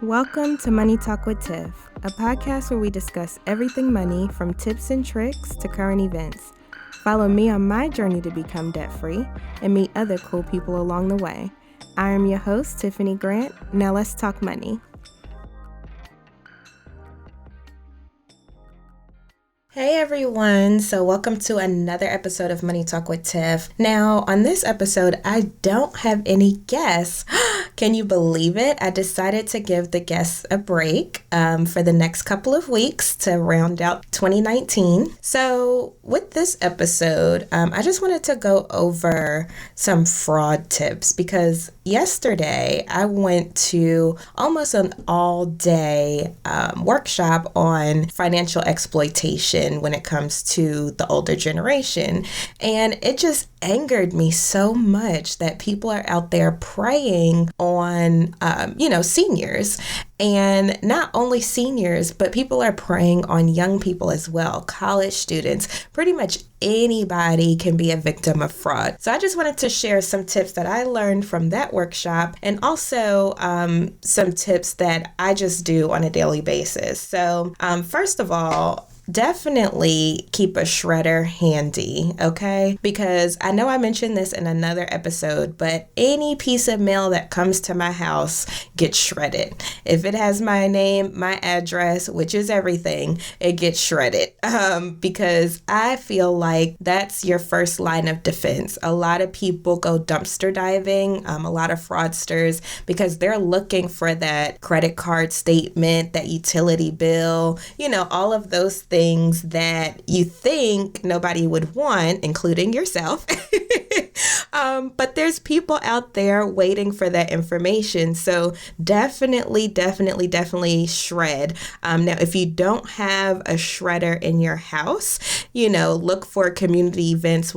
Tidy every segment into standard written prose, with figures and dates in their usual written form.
Welcome to Money Talk with Tiff, a podcast where we discuss everything money from tips and tricks to current events. Follow me on my journey to become debt-free and meet other cool people along the way. I am your host, Tiffany Grant. Now let's talk money. Hey everyone, so welcome to another episode of Money Talk with Tiff. Now, on this episode, I don't have any guests. Can you believe it? I decided to give the guests a break for the next couple of weeks to round out 2019. So with this episode, I just wanted to go over some fraud tips because yesterday I went to almost an all-day workshop on financial exploitation when it comes to the older generation. And it just angered me so much that people are out there preying on, seniors. And not only seniors, but people are preying on young people as well, college students. Pretty much anybody can be a victim of fraud. So I just wanted to share some tips that I learned from that workshop and also some tips that I just do on a daily basis. So first of all, definitely keep a shredder handy, okay? Because I know I mentioned this in another episode, but any piece of mail that comes to my house gets shredded. If it has my name, my address, which is everything, it gets shredded because I feel like that's your first line of defense. A lot of people go dumpster diving, a lot of fraudsters, because they're looking for that credit card statement, that utility bill, all of those things that you think nobody would want, including yourself. But there's people out there waiting for that information. So definitely shred. Now, if you don't have a shredder in your house, look for community events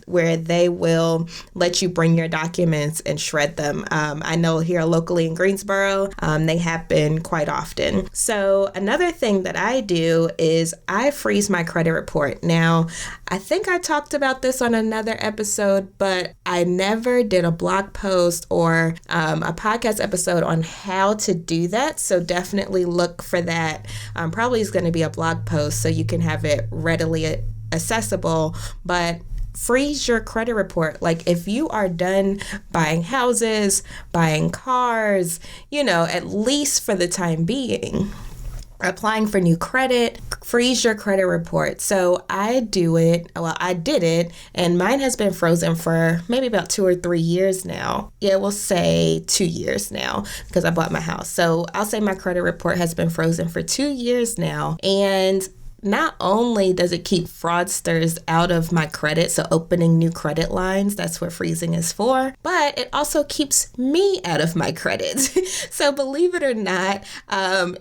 where they will let you bring your documents and shred them. I know here locally in Greensboro, they happen quite often. So another thing that I do is I freeze my credit report. Now, I think I talked about this on another episode, but I never did a blog post or a podcast episode on how to do that. So definitely look for that. Probably is going to be a blog post so you can have it readily accessible, but freeze your credit report. Like if you are done buying houses, buying cars, at least for the time being, applying for new credit, freeze your credit report. So I did it, and mine has been frozen for maybe about 2 or 3 years now. Yeah, we'll say 2 years now because I bought my house. So I'll say my credit report has been frozen for 2 years now. And not only does it keep fraudsters out of my credit, so opening new credit lines, that's what freezing is for, but it also keeps me out of my credit. So believe it or not,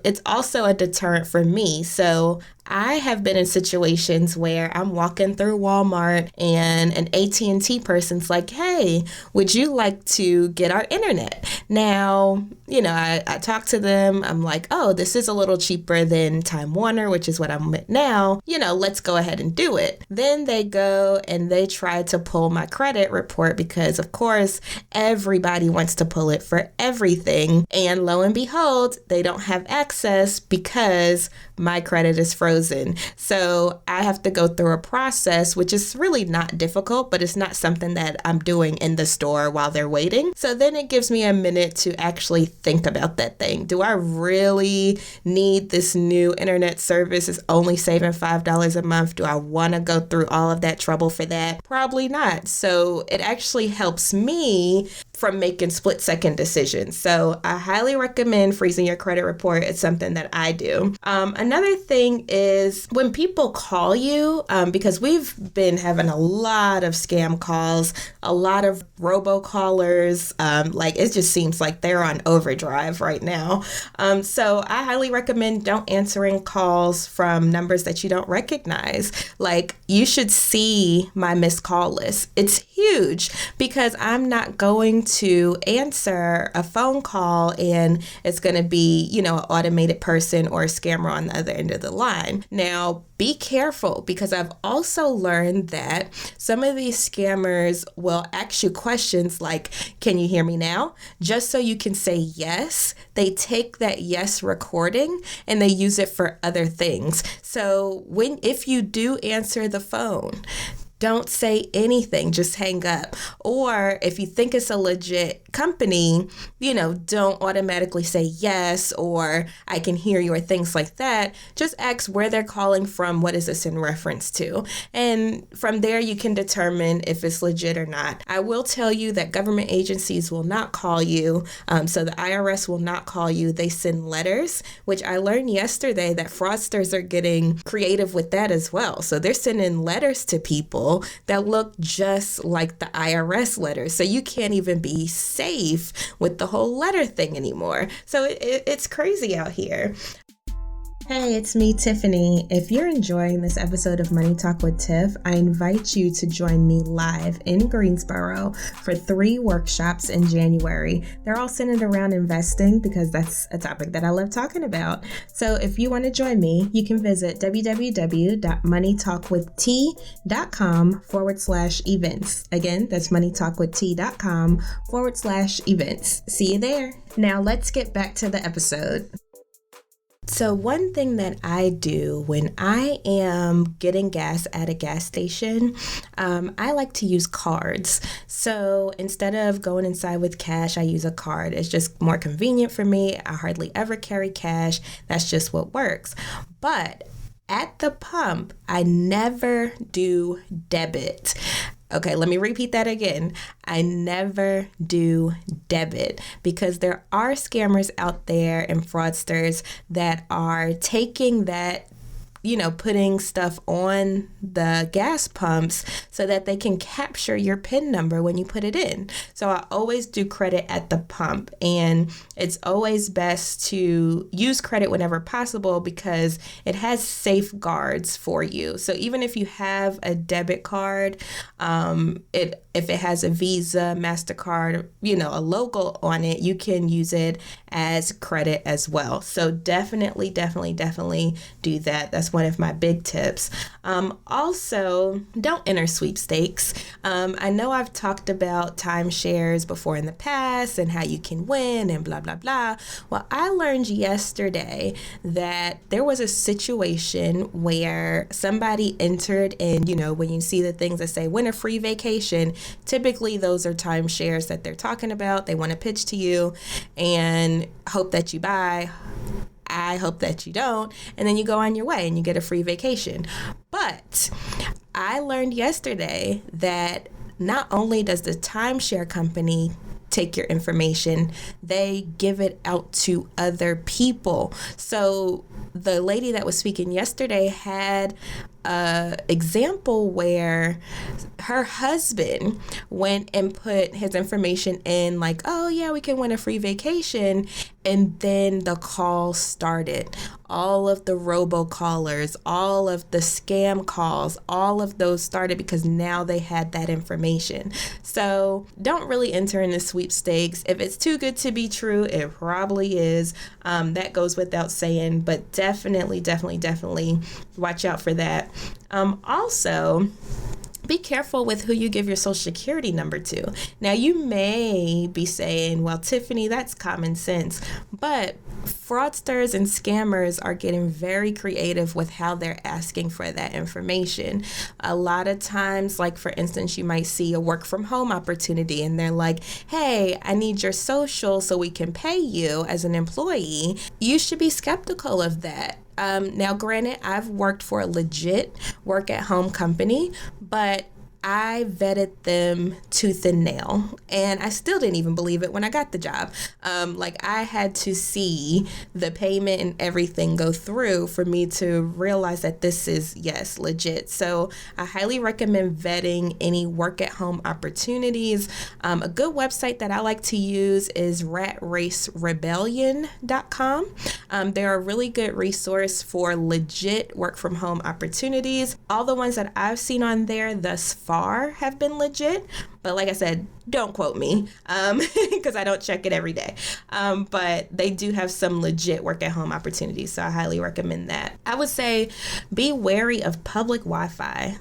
it's also a deterrent for me. So I have been in situations where I'm walking through Walmart and an AT&T person's like, hey, would you like to get our internet? Now, I talk to them. I'm like, oh, this is a little cheaper than Time Warner, which is what I'm with now. Let's go ahead and do it. Then they go and they try to pull my credit report because, of course, everybody wants to pull it for everything. And lo and behold, they don't have access because my credit is frozen. So I have to go through a process, which is really not difficult, but it's not something that I'm doing in the store while they're waiting. So then it gives me a minute to actually think about that thing. Do I really need this new internet service? It's only saving $5 a month. Do I want to go through all of that trouble for that? Probably not. So it actually helps me from making split-second decisions. So I highly recommend freezing your credit report. It's something that I do. Another thing is when people call you, because we've been having a lot of scam calls, a lot of robocallers, it just seems like they're on overdrive right now. So I highly recommend don't answering calls from numbers that you don't recognize. Like you should see my missed call list. It's huge. huge because I'm not going to answer a phone call and it's going to be, an automated person or a scammer on the other end of the line. Now, be careful because I've also learned that some of these scammers will ask you questions like, can you hear me now? Just so you can say yes. They take that yes recording and they use it for other things. So if you do answer the phone, don't say anything, just hang up. Or if you think it's a legit company, don't automatically say yes or I can hear you or things like that. Just ask where they're calling from, what is this in reference to? And from there you can determine if it's legit or not. I will tell you that government agencies will not call you. So the IRS will not call you. They send letters, which I learned yesterday that fraudsters are getting creative with that as well. So they're sending letters to people that look just like the IRS letters. So you can't even be safe with the whole letter thing anymore. So it's crazy out here. Hey, it's me, Tiffany. If you're enjoying this episode of Money Talk with Tiff, I invite you to join me live in Greensboro for 3 workshops in January. They're all centered around investing because that's a topic that I love talking about. So if you want to join me, you can visit www.moneytalkwitht.com/events. Again, that's moneytalkwitht.com/events. See you there. Now let's get back to the episode. So one thing that I do when I am getting gas at a gas station, I like to use cards. So instead of going inside with cash, I use a card. It's just more convenient for me. I hardly ever carry cash. That's just what works. But at the pump, I never do debit. Okay, let me repeat that again. I never do debit because there are scammers out there and fraudsters that are taking that, putting stuff on the gas pumps so that they can capture your PIN number when you put it in. So I always do credit at the pump, and it's always best to use credit whenever possible because it has safeguards for you. So even if you have a debit card, if it has a Visa, MasterCard, a logo on it, you can use it as credit as well. So definitely do that. That's one of my big tips. Also, don't enter sweepstakes. I know I've talked about timeshares before in the past and how you can win and blah, blah, blah. Well, I learned yesterday that there was a situation where somebody entered and, when you see the things that say win a free vacation, typically those are timeshares that they're talking about. They want to pitch to you and hope that you buy. I hope that you don't. And then you go on your way and you get a free vacation. But I learned yesterday that not only does the timeshare company take your information, they give it out to other people. So the lady that was speaking yesterday had an example where her husband went and put his information in like, oh yeah, we can win a free vacation. And then the call started. All of the robocallers, all of the scam calls, all of those started because now they had that information. So don't really enter in the sweepstakes. If it's too good to be true, it probably is. That goes without saying, but definitely watch out for that. Also, be careful with who you give your social security number to. Now, you may be saying, well, Tiffany, that's common sense, but fraudsters and scammers are getting very creative with how they're asking for that information. A lot of times, like for instance, you might see a work from home opportunity and they're like, hey, I need your social so we can pay you as an employee. You should be skeptical of that. Now, granted, I've worked for a legit work at home company, but I vetted them tooth and nail, and I still didn't even believe it when I got the job. I had to see the payment and everything go through for me to realize that this is, yes, legit. So I highly recommend vetting any work at home opportunities. A good website that I like to use is ratracerebellion.com. They're a really good resource for legit work from home opportunities. All the ones that I've seen on there thus far far have been legit. But like I said, don't quote me because I don't check it every day. But they do have some legit work at home opportunities. So I highly recommend that. I would say be wary of public Wi-Fi.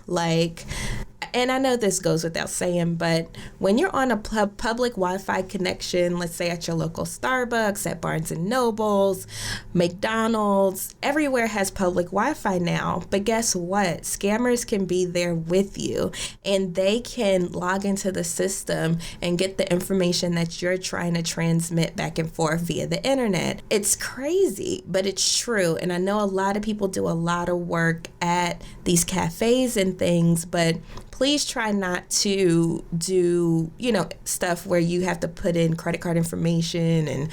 And I know this goes without saying, but when you're on a public Wi-Fi connection, let's say at your local Starbucks, at Barnes and Nobles, McDonald's, everywhere has public Wi-Fi now. But guess what? Scammers can be there with you, and they can log into the system and get the information that you're trying to transmit back and forth via the internet. It's crazy, but it's true. And I know a lot of people do a lot of work at these cafes and things, but please try not to do, stuff where you have to put in credit card information and,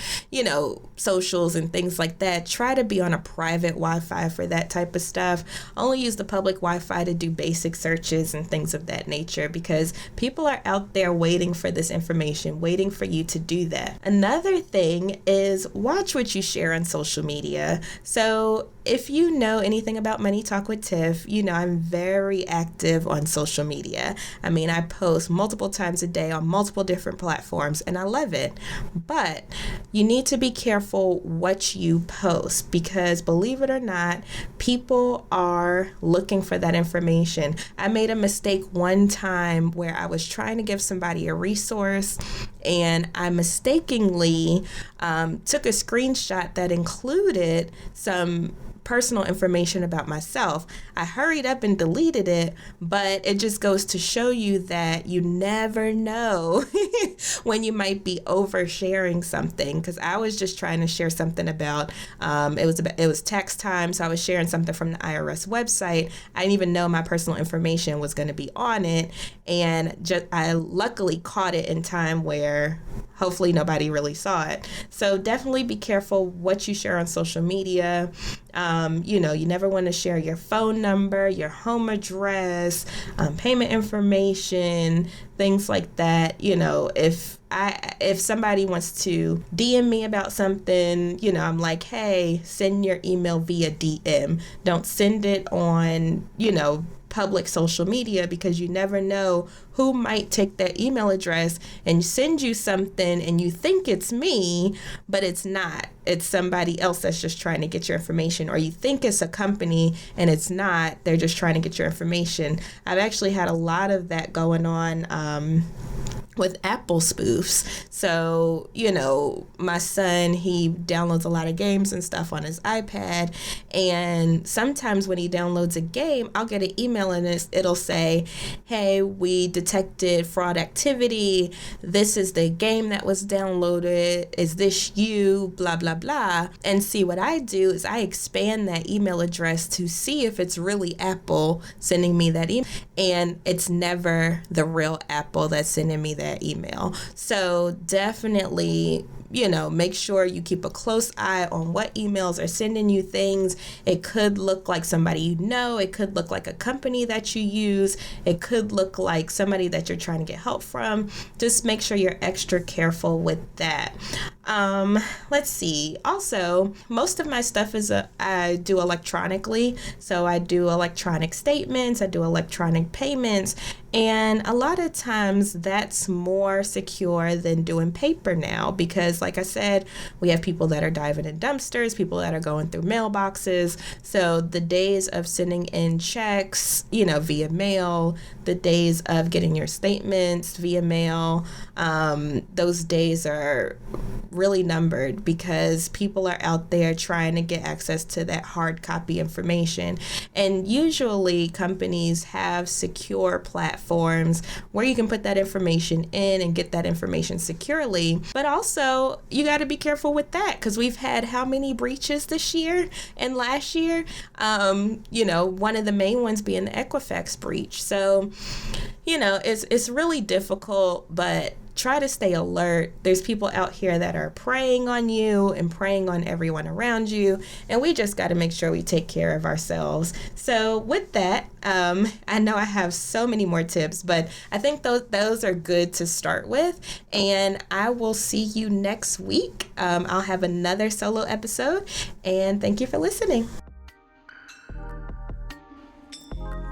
socials and things like that. Try to be on a private Wi-Fi for that type of stuff. Only use the public Wi-Fi to do basic searches and things of that nature, because people are out there waiting for this information, waiting for you to do that. Another thing is watch what you share on social media. So if you know anything about Money Talk with Tiff, I'm very active on social media. I mean, I post multiple times a day on multiple different platforms, and I love it. But you need to be careful what you post, because believe it or not, people are looking for that information. I made a mistake one time where I was trying to give somebody a resource, and I mistakenly took a screenshot that included some personal information about myself. I hurried up and deleted it, but it just goes to show you that you never know when you might be oversharing something. Because I was just trying to share something about it was tax time, so I was sharing something from the IRS website. I didn't even know my personal information was going to be on it, and I luckily caught it in time where hopefully nobody really saw it. So definitely be careful what you share on social media. You never want to share your phone number, your home address, payment information, things like that. If somebody wants to DM me about something, I'm like, hey, send your email via DM. Don't send it on, public social media, because you never know who might take that email address and send you something and you think it's me, but it's not. It's somebody else that's just trying to get your information, or you think it's a company and it's not. They're just trying to get your information. I've actually had a lot of that going on with Apple spoofs. So, my son, he downloads a lot of games and stuff on his iPad, and sometimes when he downloads a game, I'll get an email and it'll say, hey, we detected fraud activity. This is the game that was downloaded. Is this you? Blah, blah, blah. And see, what I do is I expand that email address to see if it's really Apple sending me that email, and it's never the real Apple that's sending me that email. So definitely, make sure you keep a close eye on what emails are sending you things. It could look like somebody you know. It could look like a company that you use. It could look like somebody that you're trying to get help from. Just make sure you're extra careful with that. Let's see. Also, most of my stuff I do electronically. So I do electronic statements. I do electronic payments. And a lot of times that's more secure than doing paper now, because like I said, we have people that are diving in dumpsters, people that are going through mailboxes. So the days of sending in checks, via mail, the days of getting your statements via mail, those days are really numbered, because people are out there trying to get access to that hard copy information. And usually companies have secure platforms where you can put that information in and get that information securely. But also, you got to be careful with that, because we've had how many breaches this year and last year? One of the main ones being the Equifax breach. So, it's really difficult, but try to stay alert. There's people out here that are preying on you and preying on everyone around you, and we just got to make sure we take care of ourselves. So with that, I know I have so many more tips, but I think those are good to start with, and I will see you next week. I'll have another solo episode, and thank you for listening.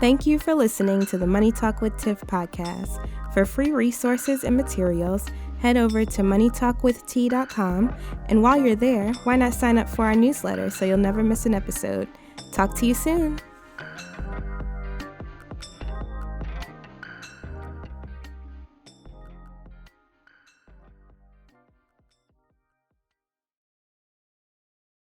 Thank you for listening to the Money Talk with Tiff podcast. For free resources and materials, head over to moneytalkwitht.com. And while you're there, why not sign up for our newsletter so you'll never miss an episode? Talk to you soon.